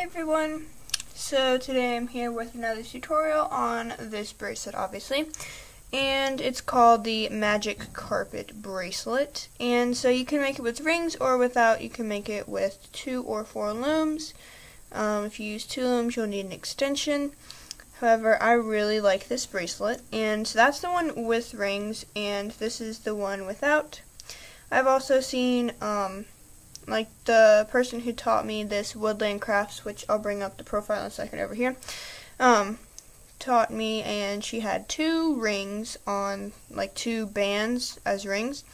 Hi everyone! So today I'm here with another tutorial on this bracelet, obviously, and it's called the Magic Carpet Bracelet. And so you can make it with rings or without. You can make it with 2 or 4 looms. If you use 2 looms, you'll need an extension. However, I really like this bracelet, and so that's the one with rings, and this is the one without. I've also seen like the person who taught me this Woodland Crafts, which I'll bring up the profile in a second over here, taught me, and she had 2 rings on, like 2 bands as rings,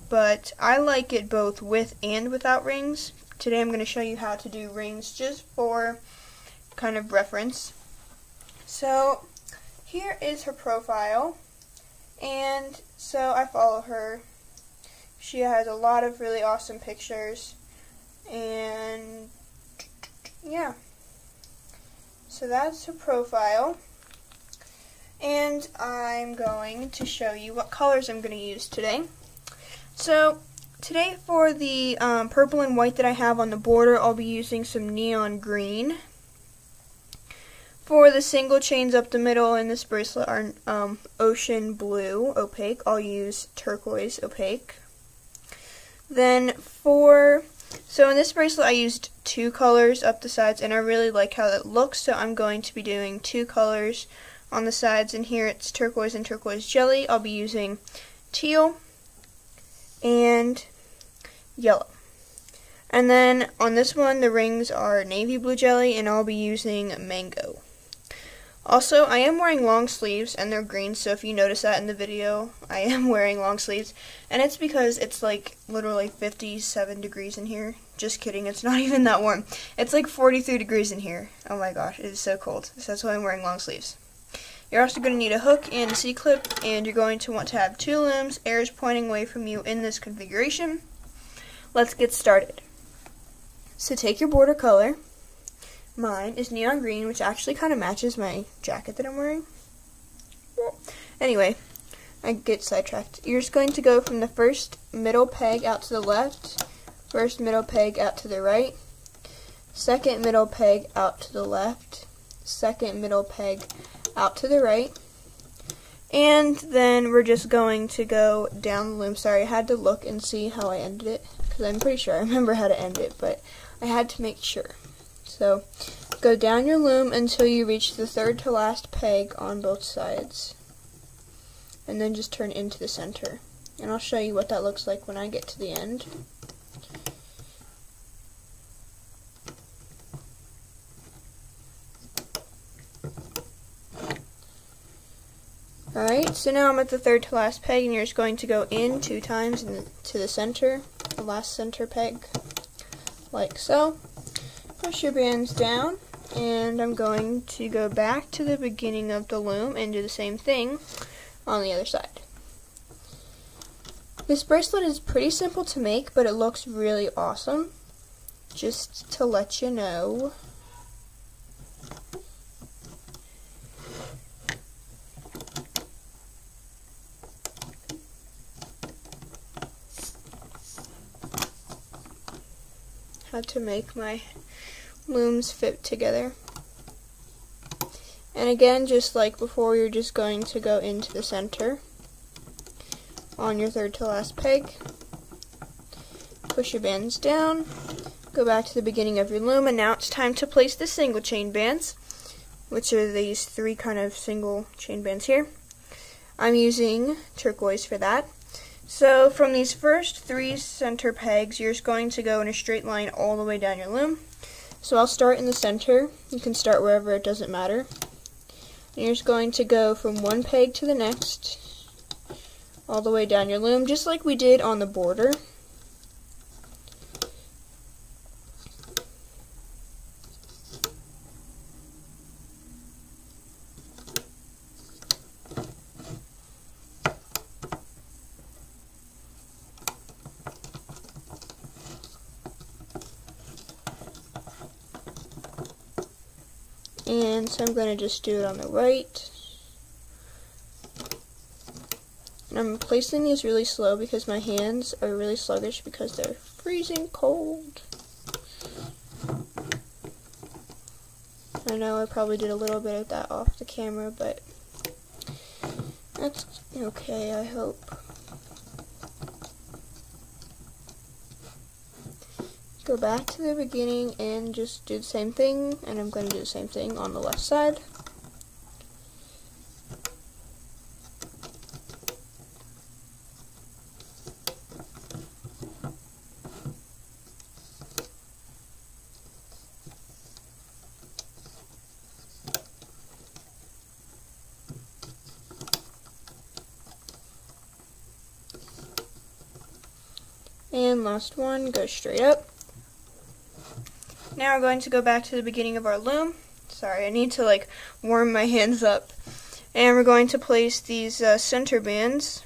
but I like it both with and without rings. Today I'm going to show you how to do rings just for kind of reference. So here is her profile, and so I follow her. She has a lot of really awesome pictures, and yeah, so that's her profile, and I'm going to show you what colors I'm going to use today. So today for the purple and white that I have on the border, I'll be using some neon green. For the single chains up the middle in this bracelet are ocean blue opaque. I'll use turquoise opaque. Then so in this bracelet I used 2 colors up the sides, and I really like how that looks, so I'm going to be doing 2 colors on the sides, and here it's turquoise and turquoise jelly. I'll be using teal and yellow. And then on this one the rings are navy blue jelly, and I'll be using mango. Also, I am wearing long sleeves, and they're green, so if you notice that in the video, I am wearing long sleeves, and it's because it's like literally 57 degrees in here. Just kidding, it's not even that warm. It's like 43 degrees in here. Oh my gosh, it is so cold, so that's why I'm wearing long sleeves. You're also going to need a hook and a C-clip, and you're going to want to have 2 looms, arrows pointing away from you in this configuration. Let's get started. So take your border color. Mine is neon green, which actually kind of matches my jacket that I'm wearing. Anyway, I get sidetracked. You're just going to go from the first middle peg out to the left, first middle peg out to the right, second middle peg out to the left, second middle peg out to the right, and then we're just going to go down the loom. Sorry, I had to look and see how I ended it, because I'm pretty sure I remember how to end it, but I had to make sure. So, go down your loom until you reach the 3rd to last peg on both sides, and then just turn into the center. And I'll show you what that looks like when I get to the end. Alright, so now I'm at the 3rd to last peg, and you're just going to go in 2 times to the center, the last center peg, like so. Push your bands down, and I'm going to go back to the beginning of the loom and do the same thing on the other side. This bracelet is pretty simple to make, but it looks really awesome, just to let you know. How to make my looms fit together. And again, just like before, you're just going to go into the center on your 3rd to last peg, push your bands down, go back to the beginning of your loom, and now it's time to place the single chain bands, which are these 3 kind of single chain bands here. I'm using turquoise for that. So from these first 3 center pegs, you're just going to go in a straight line all the way down your loom. So I'll start in the center. You can start wherever, it doesn't matter. And you're just going to go from one peg to the next, all the way down your loom, just like we did on the border. And so I'm going to just do it on the right. And I'm placing these really slow because my hands are really sluggish because they're freezing cold. I know I probably did a little bit of that off the camera, but that's okay, I hope. Go back to the beginning and just do the same thing, and I'm going to do the same thing on the left side. And last one, go straight up. Now we're going to go back to the beginning of our loom. Sorry, I need to like warm my hands up. And we're going to place these center bands,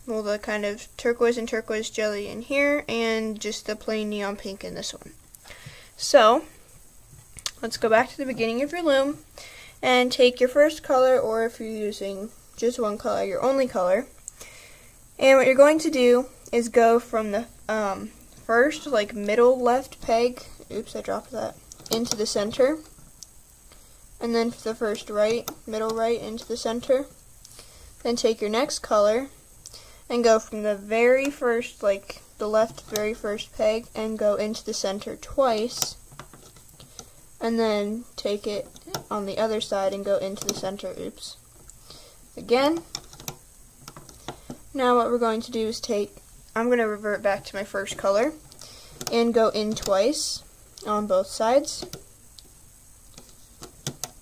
well, the kind of turquoise and turquoise jelly in here, and just the plain neon pink in this one. So, let's go back to the beginning of your loom, and take your first color, or if you're using just one color, your only color. And what you're going to do is go from the first, like, middle left peg, oops, I dropped that, into the center, and then the first right, middle right into the center. Then take your next color and go from the very first, like, the left very first peg, and go into the center twice, and then take it on the other side and go into the center, oops, again. Now what we're going to do is I'm going to revert back to my first color and go in twice on both sides.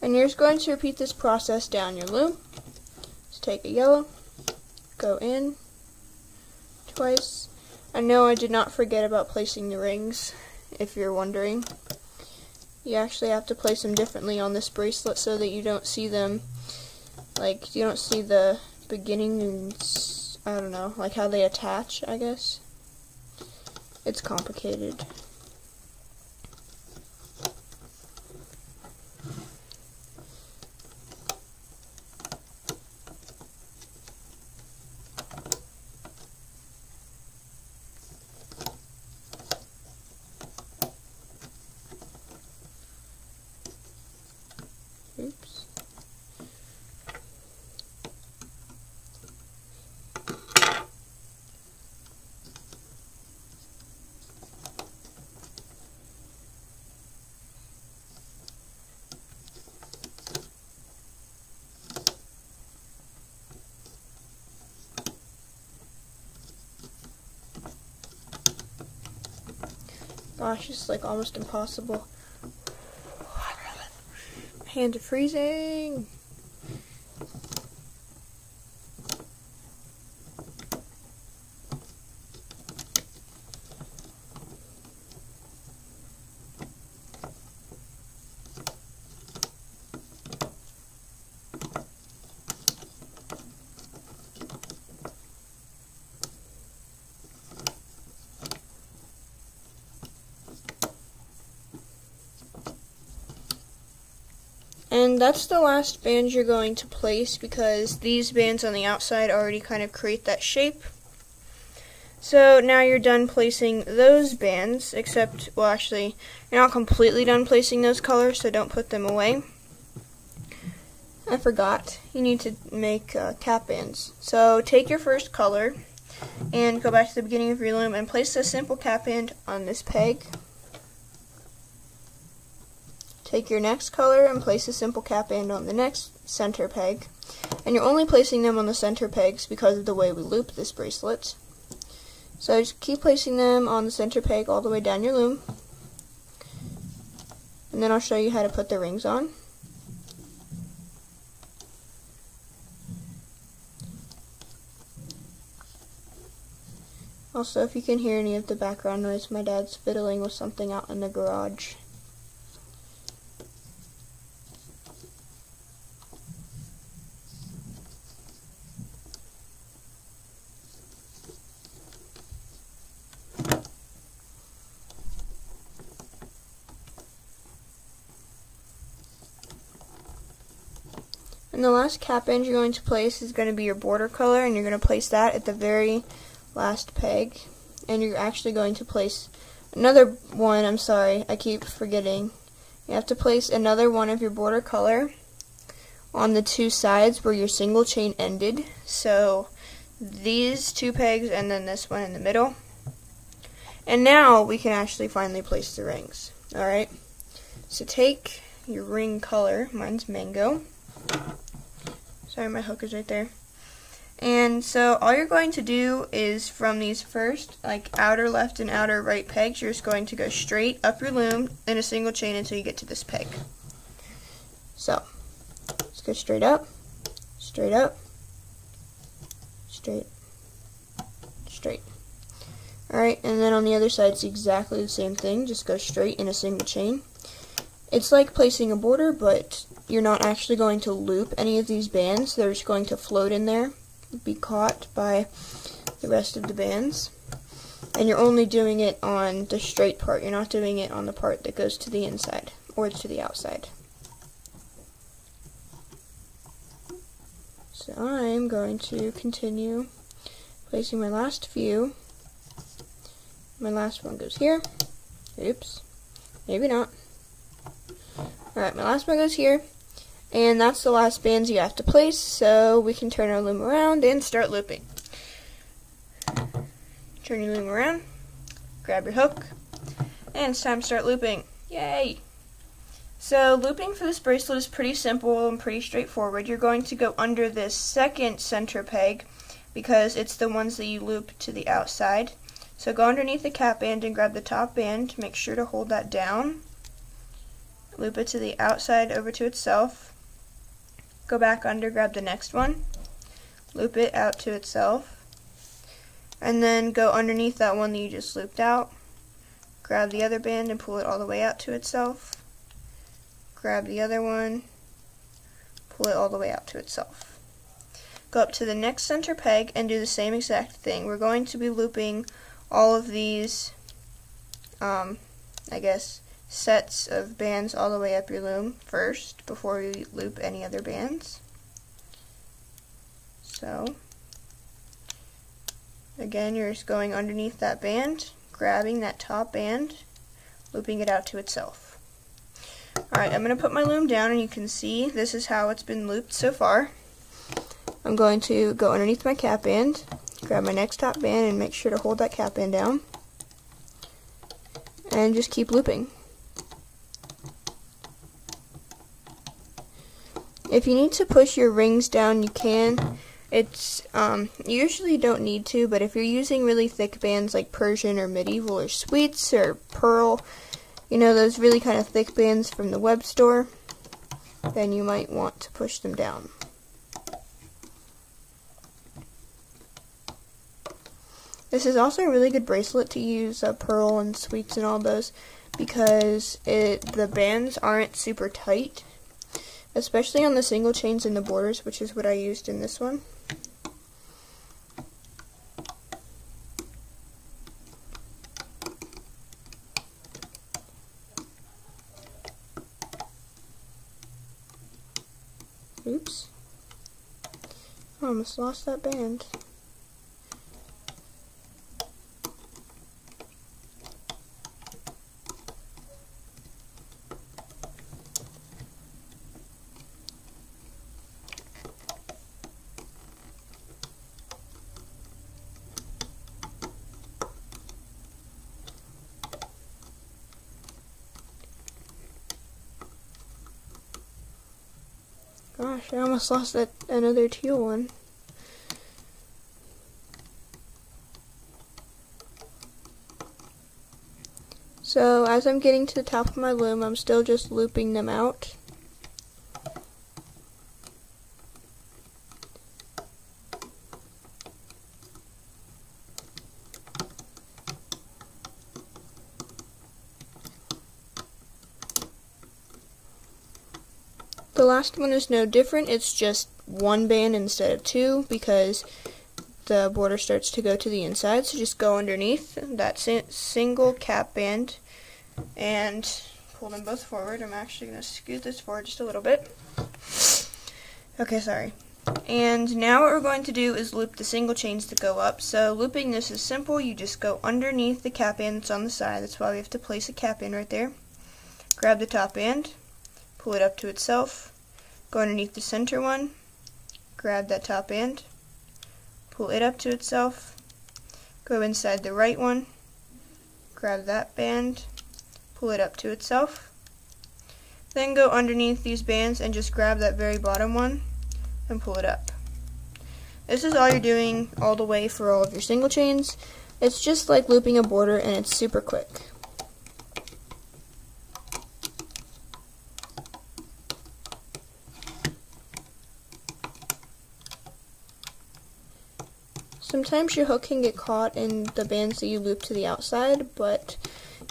And you're just going to repeat this process down your loom. Just take a yellow, go in twice. I know I did not forget about placing the rings, if you're wondering. You actually have to place them differently on this bracelet so that you don't see them, like, you don't see the beginning and I don't know, like how they attach, I guess. It's complicated. Oops. Gosh, it's like almost impossible. My hands are freezing. And that's the last band you're going to place, because these bands on the outside already kind of create that shape. So now you're done placing those bands, except, well, actually, you're not completely done placing those colors, so don't put them away. I forgot. You need to make cap bands. So take your first color and go back to the beginning of your loom and place a simple cap band on this peg. Take your next color and place a simple cap band on the next center peg. And you're only placing them on the center pegs because of the way we loop this bracelet. So just keep placing them on the center peg all the way down your loom. And then I'll show you how to put the rings on. Also, if you can hear any of the background noise, my dad's fiddling with something out in the garage. And the last cap band you're going to place is going to be your border color, and you're going to place that at the very last peg. And you're actually going to place another one, I'm sorry, I keep forgetting. You have to place another one of your border color on the two sides where your single chain ended. So these two pegs and then this one in the middle. And now we can actually finally place the rings. Alright, so take your ring color, mine's mango. Sorry, my hook is right there. And so all you're going to do is from these first, like outer left and outer right pegs, you're just going to go straight up your loom in a single chain until you get to this peg. So, let's go straight up, straight up, straight, straight. Alright, and then on the other side it's exactly the same thing, just go straight in a single chain. It's like placing a border, but you're not actually going to loop any of these bands, they're just going to float in there, be caught by the rest of the bands. And you're only doing it on the straight part, you're not doing it on the part that goes to the inside or to the outside. So I'm going to continue placing my last few. My last one goes here. Oops. Maybe not. Alright, my last one goes here. And that's the last bands you have to place, so we can turn our loom around and start looping. Turn your loom around, grab your hook, and it's time to start looping. Yay! So looping for this bracelet is pretty simple and pretty straightforward. You're going to go under this second center peg because it's the ones that you loop to the outside. So go underneath the cap band and grab the top band. Make sure to hold that down. Loop it to the outside over to itself. Go back under, grab the next one. Loop it out to itself. And then go underneath that one that you just looped out. Grab the other band and pull it all the way out to itself. Grab the other one. Pull it all the way out to itself. Go up to the next center peg and do the same exact thing. We're going to be looping all of these, I guess, sets of bands all the way up your loom first before we loop any other bands. So, again, you're just going underneath that band, grabbing that top band, looping it out to itself. Alright, I'm going to put my loom down and you can see this is how it's been looped so far. I'm going to go underneath my cap band, grab my next top band and make sure to hold that cap band down. And just keep looping. If you need to push your rings down, you can. It's you usually don't need to, but if you're using really thick bands like Persian or medieval or sweets or pearl, you know, those really kind of thick bands from the web store, then you might want to push them down. This is also a really good bracelet to use, pearl and sweets and all those, because the bands aren't super tight, especially on the single chains and the borders, which is what I used in this one. Oops. I almost lost that band. Gosh, I almost lost that another teal one. So as I'm getting to the top of my loom, I'm still just looping them out. The last one is no different, it's just one band instead of two because the border starts to go to the inside, so just go underneath that single cap band and pull them both forward. I'm actually going to scoot this forward just a little bit. Okay, sorry. And now what we're going to do is loop the single chains that go up. So looping this is simple, you just go underneath the cap band that's on the side, that's why we have to place a cap band right there. grab the top band, pull it up to itself, go underneath the center one, grab that top band, pull it up to itself, go inside the right one, grab that band, pull it up to itself, then go underneath these bands and just grab that very bottom one and pull it up. This is all you're doing all the way for all of your single chains. It's just like looping a border and it's super quick. Sometimes your hook can get caught in the bands that you loop to the outside, but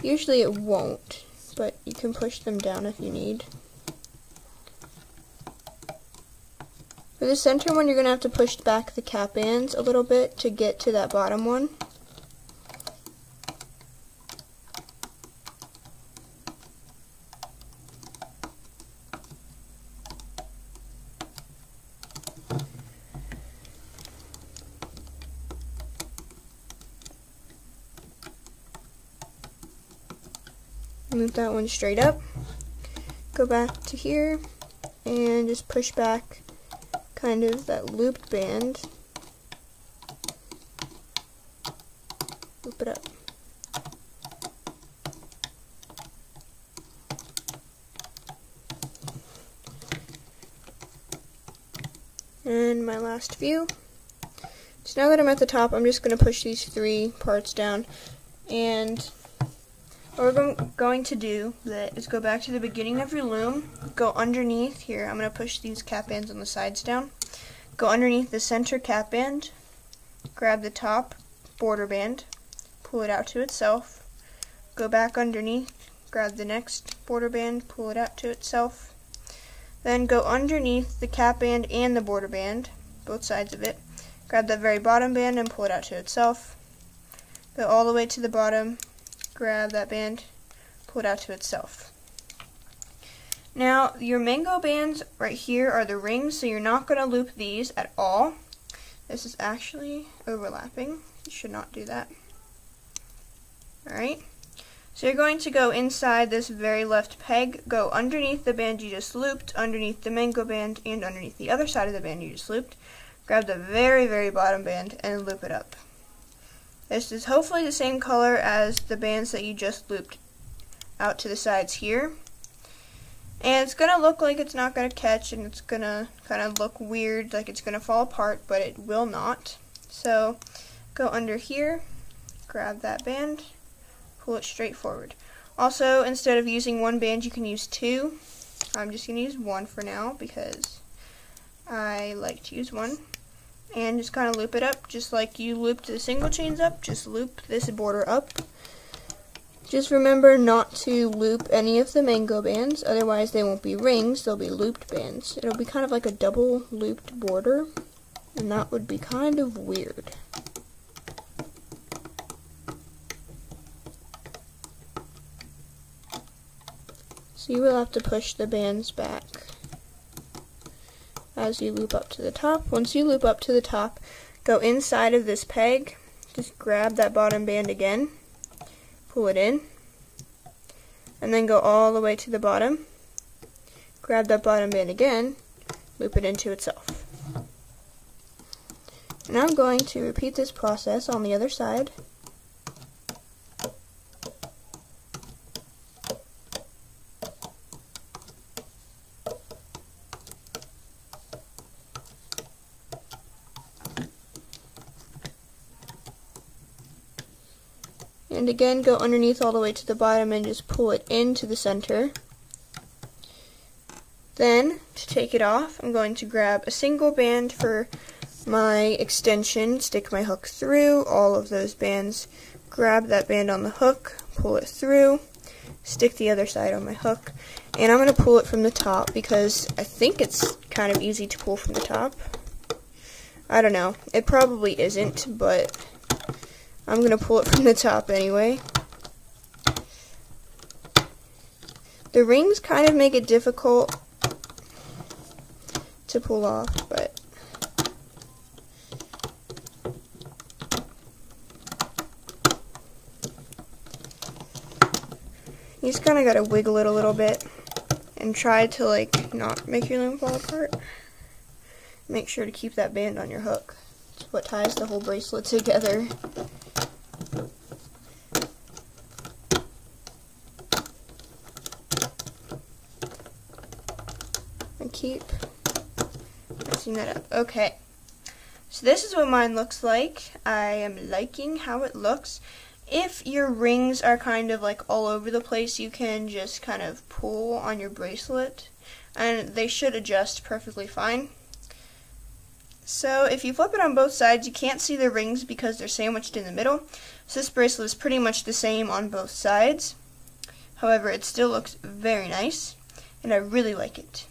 usually it won't. But you can push them down if you need. For the center one, you're going to have to push back the cap bands a little bit to get to that bottom one. Move that one straight up, go back to here, and just push back kind of that looped band, loop it up. And my last few. So now that I'm at the top, I'm just going to push these 3 parts down, and what we're going to do is go back to the beginning of your loom, go underneath here. I'm going to push these cap bands on the sides down. Go underneath the center cap band, grab the top border band, pull it out to itself, go back underneath, grab the next border band, pull it out to itself, then go underneath the cap band and the border band, both sides of it, grab the very bottom band and pull it out to itself, go all the way to the bottom, grab that band, pull it out to itself. Now, your mango bands right here are the rings, so you're not going to loop these at all. This is actually overlapping. You should not do that. Alright, so you're going to go inside this very left peg, go underneath the band you just looped, underneath the mango band, and underneath the other side of the band you just looped. Grab the very, very bottom band and loop it up. This is hopefully the same color as the bands that you just looped out to the sides here. And it's going to look like it's not going to catch, and it's going to kind of look weird, like it's going to fall apart, but it will not. So go under here, grab that band, pull it straight forward. Also, instead of using 1 band, you can use 2. I'm just going to use 1 for now because I like to use 1. And just kind of loop it up, just like you looped the single chains up, just loop this border up. Just remember not to loop any of the mango bands, otherwise they won't be rings, they'll be looped bands. It'll be kind of like a double looped border, and that would be kind of weird. So you will have to push the bands back as you loop up to the top. Once you loop up to the top, go inside of this peg, just grab that bottom band again, pull it in, and then go all the way to the bottom, grab that bottom band again, loop it into itself. Now I'm going to repeat this process on the other side. And again, go underneath all the way to the bottom and just pull it into the center. Then, to take it off, I'm going to grab a single band for my extension, stick my hook through all of those bands, grab that band on the hook, pull it through, stick the other side on my hook, and I'm going to pull it from the top because I think it's kind of easy to pull from the top. I don't know, it probably isn't, but I'm going to pull it from the top anyway. The rings kind of make it difficult to pull off, but You just kind of got to wiggle it a little bit and try to like not make your loom fall apart. Make sure to keep that band on your hook. It's what ties the whole bracelet together. And keep messing that up. Okay. So this is what mine looks like. I am liking how it looks. If your rings are kind of like all over the place, you can just kind of pull on your bracelet and they should adjust perfectly fine. So if you flip it on both sides, you can't see the rings because they're sandwiched in the middle. So this bracelet is pretty much the same on both sides. However, it still looks very nice and I really like it.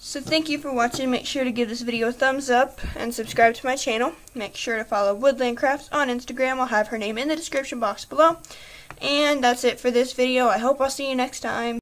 So thank you for watching. Make sure to give this video a thumbs up and subscribe to my channel. Make sure to follow Woodland Crafts on Instagram. I'll have her name in the description box below. And that's it for this video. I hope I'll see you next time.